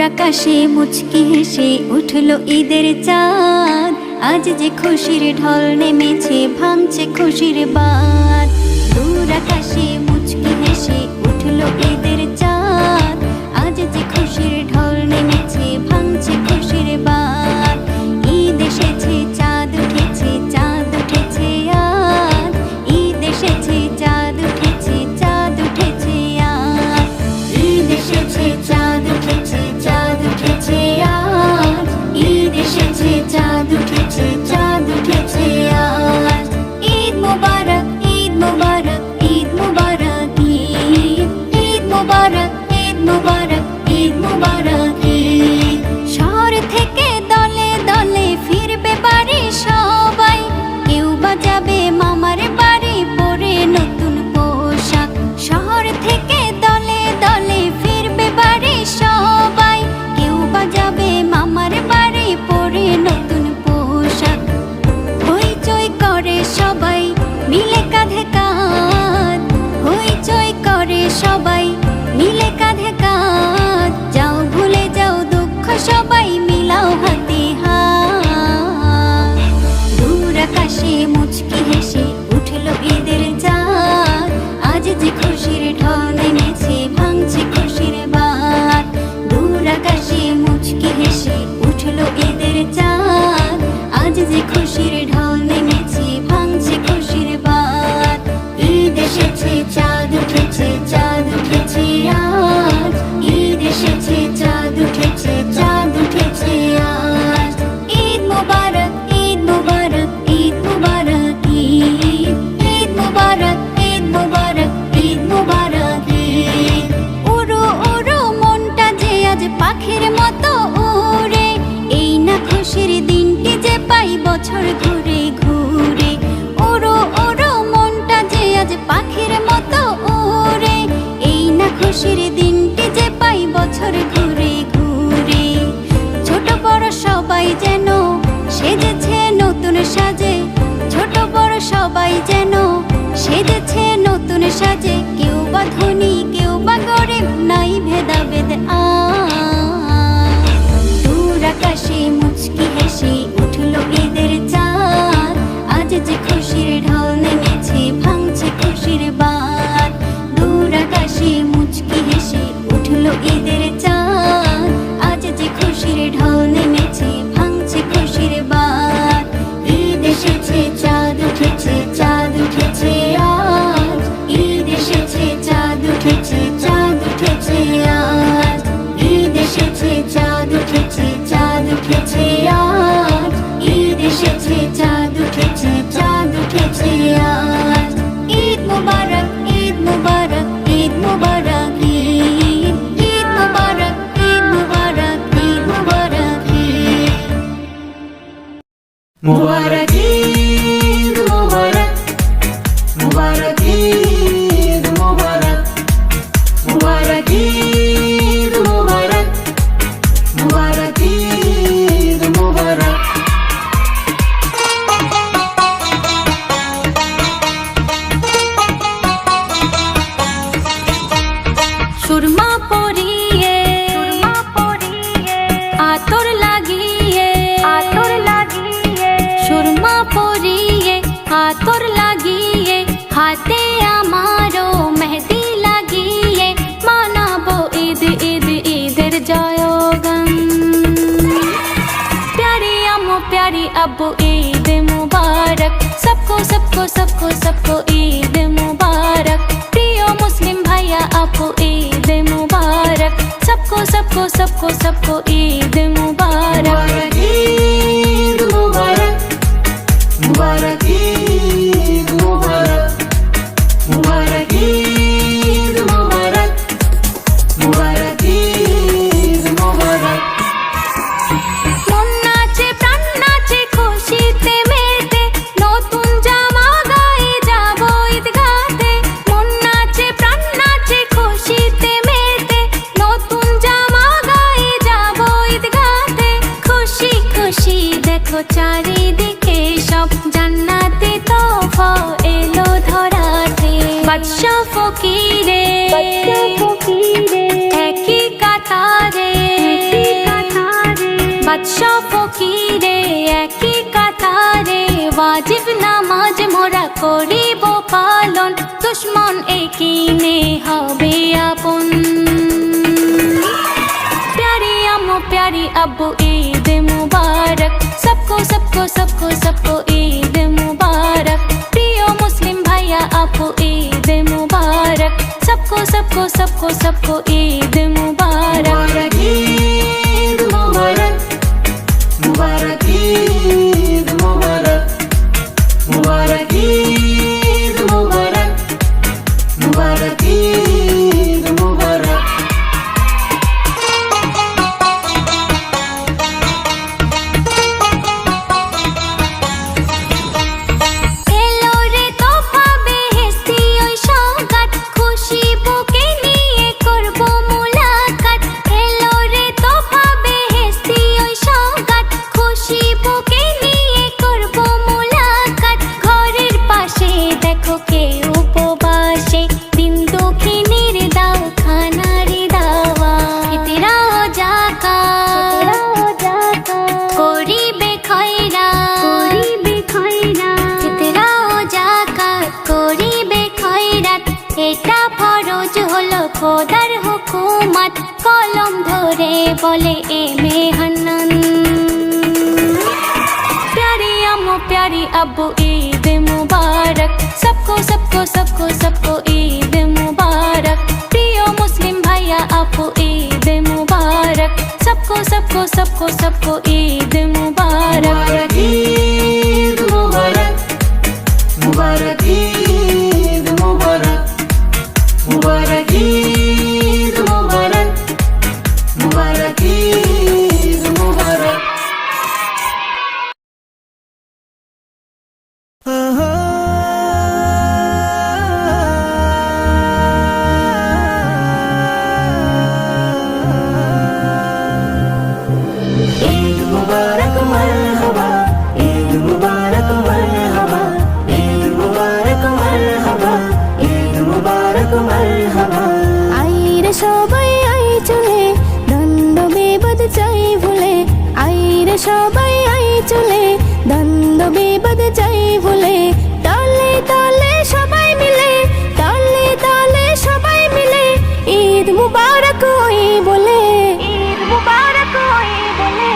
আকাশে মুচকি হেসে উঠলো ঈদের চাঁদ। আজ যে খুশির ঢল নেমেছে, ভাঙছে খুশির বাঁধ। দূর আকাশে মুচকি হেসে উঠলো ঈদের চাঁদ। আজ যে খুশির ঢল নেমেছে, ভাঙছে খুশির বাঁধ। ঈদ এসেছে, চাঁদ উঠেছে, চাঁদ উঠেছে আজ। ঈদ এসেছে, চাঁদ উঠেছে, চাঁদ উঠেছে আজ। ঈদ এসেছে, চাঁদ উঠেছে, চাঁদ উঠেছে আজ। ঈদ এসেছে, চাঁদ উঠেছে, চাঁদ উঠেছে আজ। ঈদ মোবারক, ঈদ মোবারক, ঈদ মোবারক ঈদ। ঈদ মোবারক, ঈদ মোবারক, ঈদ মোবারক ঈদ। শহর থেকে দলে দলে ফিরবে বাড়ি সবাই। কেউ বা যাবে মামার বাড়ি পরে নতুন পোশাক। শহর থেকে দলে দলে ফিরবে বাড়ি সবাই। কেউ বা যাবে মামার বাড়ি পরে নতুন পোশাক। হইচই করে সবাই মিলে কাঁধে কাঁধ। হইচই করে সবাই মিলে কাঁধে কাঁধ। যাও ভুলে যাও দুঃখ, সবাই মিলাও হাতে হাত। দূর আকাশে মুচকি হেসে উঠলো ঈদের চাঁদ। আজ যে খুশির ঢল নেমেছে, ভাঙছে খুশির বাঁধ। দূর আকাশে মুচকি হেসে উঠলো ঈদের চাঁদ। আজ যে খুশির ঢল নেমেছে, ভাঙছে খুশির বাঁধ। ঈদ এসেছে, চাঁদ উঠেছে, চাঁদ উঠেছে আজ। ঈদ এসেছে, চাঁদ উঠেছে, চাঁদ উঠেছে আজ। ঈদ মোবারক, ঈদ মোবারক, ঈদ মোবারক ঈদ। ঈদ মোবারক, ঈদ মোবারক, ঈদ মোবারক ঈদ। উড়ো উড়ো মনটা যে আজ পাখির মতো উড়ে। এই না খুশির দিনটি যে পাই বছর ঘুরে ঘুরে। উড়ো উড়ো মনটা যে আজ পাখির মতো উড়ে। এই না খুশির দিনটি যে পাই বছর ঘুরে ঘুরে। ছোট বড় সবাই যেন সেজেছে নতুন সাজে। ছোট বড় সবাই যেন সেজেছে নতুন সাজে। কেউ বা ধনী, কেউ বা গরিব, নাই ভেদাভেদ আজ। দূর আকাশে মুচকি হেসে উঠলো ঈদের চাঁদ। আজ যে খুশির ঢল নেমেছে, ভাঙছে খুশির বাঁধ। দূর আকাশে মুচকি হেসে উঠলো ঈদের চাঁদ। আজ যে খুশির ঢল নেমেছে, ভাঙছে খুশির বাঁধ। ঈদ এসেছে, চাঁদ উঠেছে, চাঁদ উঠেছে আজ। ঈদ এসেছে, চাঁদ উঠেছে, চাঁদ উঠেছে আজ। ঈদ এসেছে, চাঁদ উঠেছে, চাঁদ উঠেছে আজ। ঈদ এসেছে, চাঁদ উঠেছে, চাঁদ উঠেছে আজ। ঈদ মোবারক, ঈদ মোবারক, ঈদ মোবারক ঈদ। ঈদ মোবারক, ঈদ মোবারক, ঈদ মোবারক ঈদ। মুবারক ঈদ মুবারক, মুবারক ঈদ মুবারক, মুবারক ঈদ মুবারক, মুবারক ঈদ মুবারক। সুরমা পরিয়ে আতর লাগিয়ে, সুরমা পরিয়ে আতর লাগিয়ে, হাতে আমারও মেহেদি লাগিয়ে, মানাবো ঈদ ঈদ ঈদের জয়গান। प्यारी अम्मू प्यारी अब्बू ईद मुबारक। सबको सबको सबको सबको ईद मुबारक। प्रिय मुस्लिम भैया आपको ईद मुबारक। सबको सबको सबको सबको ईद मुबारक। ঈদ মুবারক, মুবারক ঈদ মুবারক, মুবারক ঈদ মুবারক, মুবারক ঈদ মুবারক। মন নাচে প্রাণ নাচে খুশিতে মেতে, নতুন জামা গায়ে যাবো ঈদগাতে। মন নাচে প্রাণ নাচে খুশিতে মেতে, নতুন জামা গায়ে যাবো ঈদগাতে। খুশি খুশি দেখো চারিদিকে সব, জান্নাতে তোফা এলো ধরাতে। বাদশা ফকিরে একই কাতারে বাদশা ফকিরে একই কাতারে, ওয়াজিব নামাজ মোরা করিব পালন, দুশ্মন একিনে হবে আপন। प्यारी अम्मू प्यारी अब्बू ईद मुबारक, सबको सबको सबको सबको ईद मुबारक। प्रियो मुस्लिम भैया आपको ईद मुबारक, सबको सबको सबको सबको ईद मुबारक। मुबारक ईद मुबारक, मुबारक ईद मुबारक, मुबारक ईद मुबारक, मुबारक ईद मुबारक। এলো রে তোফা বেহেশতি ওই সওগাত, খুশি বুকে নিয়ে করব মুলাকাত। এলো রে তোফা বেহেশতি ওই সওগাত, খুশি বুকে নিয়ে করব মুলাকাত। ঘরের পাশে দেখো কে উপবাসে, দিন দুঃখিনীর দাও খানার দাওয়াত। ফিতরাও যাকাত করিবে খয়রাত, ফিতরাও যাকাত করিবে খয়রাত। এটা ফরজ হলো খোদার হুকুমত, কলম ধরে বলে এ মেহনন। प्यारी अम्मू प्यारी अब्बू ईद मुबारक, सबको सबको सबको सबको ईद मुबारक। प्रियो मुस्लिम भैया आपको ईद मुबारक, सबको सबको सबको सबको ईद मुबारक। मुबारक ईद मुबारक, मुबारक ईद मुबारक, मुबारक ईद मुबारक, मुबारक ईद मुबारक। ईद मुबारक मरहबा, ईद मुबारक मरहबा, ईद मुबारक मरहबा, ईद मुबारक मरहबा। আইরে সবাই আই চলে, দ্বন্দ্ব বিবাদ চাই ভুলে। আইরে সবাই আই চলে, দ্বন্দ্ব বিবাদ চাই ভুলে। তলে তলে সবাই মিলে, তলে তলে সবাই মিলে, ঈদ মুবারক ওই বলে, ঈদ মুবারক ওই বলে।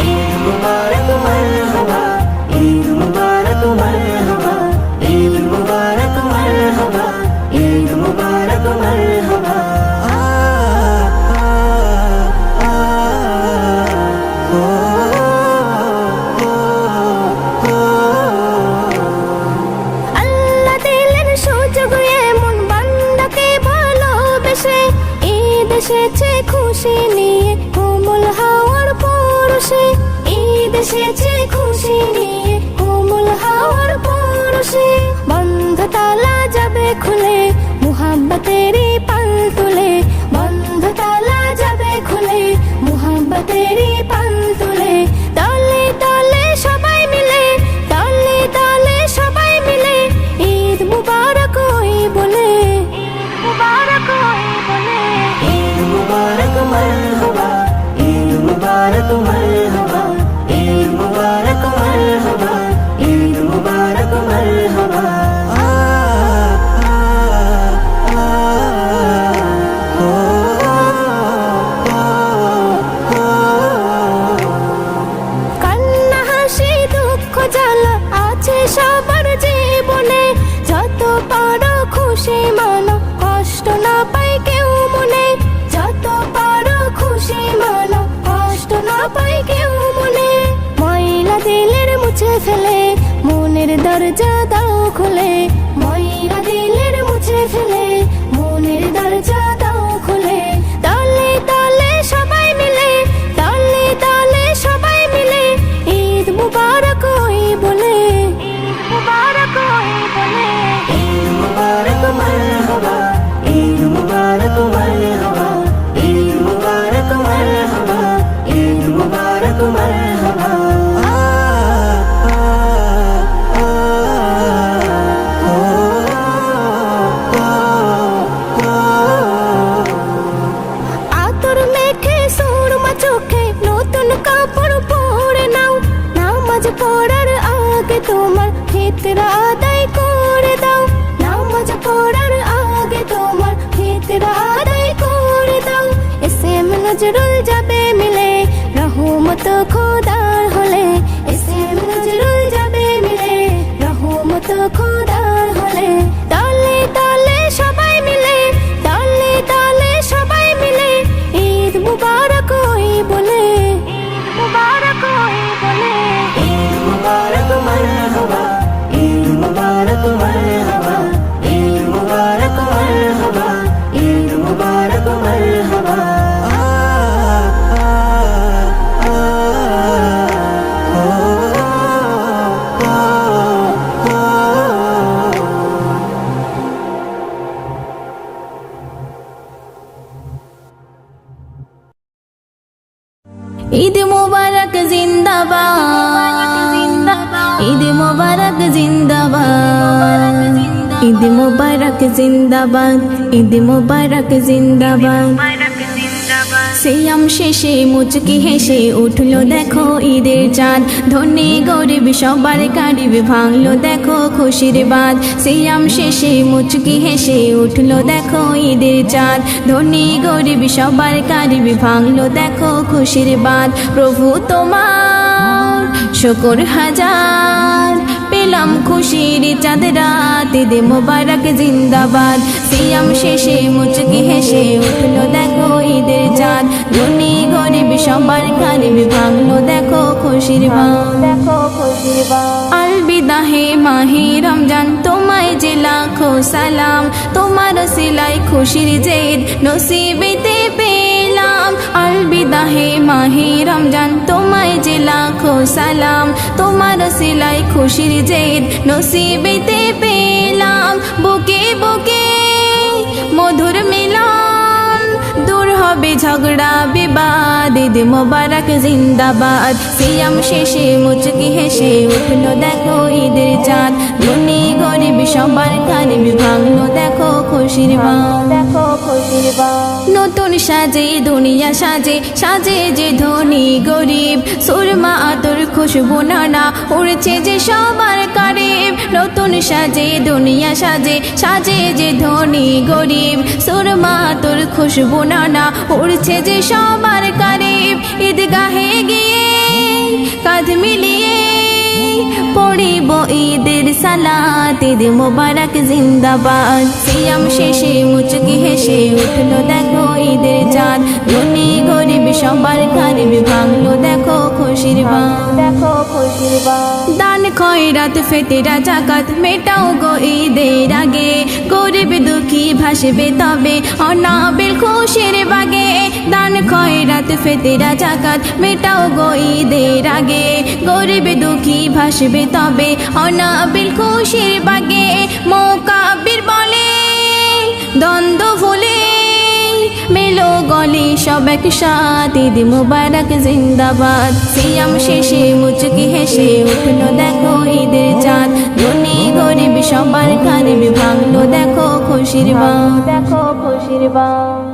ईद मुबारक मरहबा, ईद मुबारक मरहबा, ईद मुबारक मरहबा, ईद मुबारक मरहबा। আল্লাহ দিলেন সুযোগ এমন বান্দাকে ভালোবেসে, ঈদ এসেছে খুশি নিয়ে কোমল হাওয়ার পরশে। ঈদ এসেছে খুশি নিয়ে কোমল হাওয়ার পরশে। বন্ধ তালা যাবে খুলে, মুহাব্বতেরই পাল তুলে। বন্ধ তালা যাবে খুলে, মুহাব্বতেরই পাল তুলে। তলে তলে সবাই মিলে, তলে তলে সবাই মিলে, ঈদ মুবারক ওই বলে, ঈদ মুবারক ওই বলে। ईद मुबारक मरहबा, ईद मुबारक मरहबा, ईद मुबारक मरहबा, ईद मुबारक मरहबा। কান্না হাসি দুঃখ জ্বালা আছে সবার জীবনে। যত পারো খুশি মানো, কষ্ট না পাই কেউ মনে। যত পারো খুশি মানো, কষ্ট না পাই কেউ মনে। ময়লা দিলের মুছে ফেলে, মনের দরজা দাও খুলে। ময়লা দিলের মুছে ফেলে, মনের দরজা দাও খুলে। তলে তলে সবাই মিলে, তলে তলে সবাই মিলে, ঈদ মুবারক ওই বলে, ঈদ মুবারক ওই বলে। ईद मुबारक मरहबा, ईद मुबारक मरहबा, ईद मुबारक मरहबा, ईद मुबारक मरहबा। আতর মেখে সুরমা চোখে নতুন কাপড় পড়ার আগে তোমার ফিতরা আদায় করে দাও, নামাজ পড়ার আগে তোমার ফিতরা আদায় করে দাও। এসএম নজরুল যাবে মিলে রহমত খোদার হলে, এসএম নজরুল যাবে মিলে রহমত খোদার হলে। দলে দলে সবাই মিলে, দলে দলে সবাই মিলে ঈদ মুবারক ওই বলে, ঈদ মুবারক ওই বলে। ঈদ মুবারক মারহাবা, ঈদ মুবারক মারহাবা, ঈদ মুবারক মারহাবা, ঈদ মুবারক মারহাবা। ঈদ মুবারক জিন্দাবাদ, ঈদ মুবারক জিন্দাবাদ, ঈদ মুবারক জিন্দাবাদ, ঈদ মুবারক জিন্দাবাদ। সিয়াম শেষে মুচকি হেসে উঠলো দেখো ঈদের চাঁদ, ধনী গরিব সবার কারিব ভাঙলো দেখো খুশির বাঁধ। সিয়াম শেষে মুচকি হেসে উঠলো দেখো ঈদের চাঁদ, ধনী গরিব সবার কারিব ভাঙলো দেখো খুশির বাঁধ। প্রভু তোমার শুকর হাজার, পেলাম খুশির চাঁদ রাত, ঈদ মুবারক জিন্দাবাদ। সিয়াম শেষে মুচকি হেসে উঠলো দেখো ঈদের চাঁদ, ধনী গরিব সবার কারিব ভাঙলো দেখো খুশির বাঁধ, দেখো খুশির বাঁধ। আলবিদা হে মাহে রমজান, তোমায় যে লাখো সালাম, তোমার সিলাই খুশির জেদ নসিবেতে পেলাম। আলবিদা হে মাহে রমজান, তোমায় যে লাখো সালাম, তোমার সিলাই খুশির জেদ নসিবেতে পেলাম। বুকে বুকে মধুর মিলন, দূর হবে ঝগড়া বিবাদ, ঈদ মুবারক জিন্দাবাদ। সিয়াম শেষে মুচকি হেসে উঠলো দেখো ঈদের চাঁদ, ধনী গরিব সবার কারিব ভাঙলো দেখো খুশির বাঁধ, দেখো খুশির বাঁধ। নতুন সাজে দুনিয়া সাজে, সাজে যে ধনী গরিব, সুরমা আতর খুশবু নানা উড়ছে যে সবার কারিব। নতুন সাজে দুনিয়া সাজে, সাজে যে ধনী গরিব, সুরমা আতর খুশবু নানা উড়ছে যে সবার কারিব। ঈদগাহে গিয়ে কাঁধ মিলিয়ে পড়িব ঈদের সালাত, ঈদ মুবারক জিন্দাবাদ। সিয়াম শেষে মুচকি হেসে উঠলো দেখো ঈদের চাঁদ, ধনী গরিব সবার কারিব ভাঙলো দেখো খুশির বাঁধ, দেখো খুশির বাঁধ। দান খয়রাত ফিতরা যাকাত মেটাও গো ঈদের আগে, গরিব দুঃখী ভাসবে তবে অনাবিল খুশির বাগে। দান খয়রাত ফিতরা যাকাত মেটাও গো ঈদের আগে, গরিব দুঃখী ভাসবে তবে অনাবিল খুশির বাগে। মোকাব্বির বলে দ্বন্দ্ব ভুলে মেলো গলি সব একসাথ, ঈদ মুবারক জিন্দাবাদ। সিয়াম শেষে মুচকি হেসে উঠলো দেখো ঈদের চাঁদ, ধনী গরিব সবার কারিব ভাঙলো দেখো খুশির বাঁধ, দেখো খুশির বাঁধ।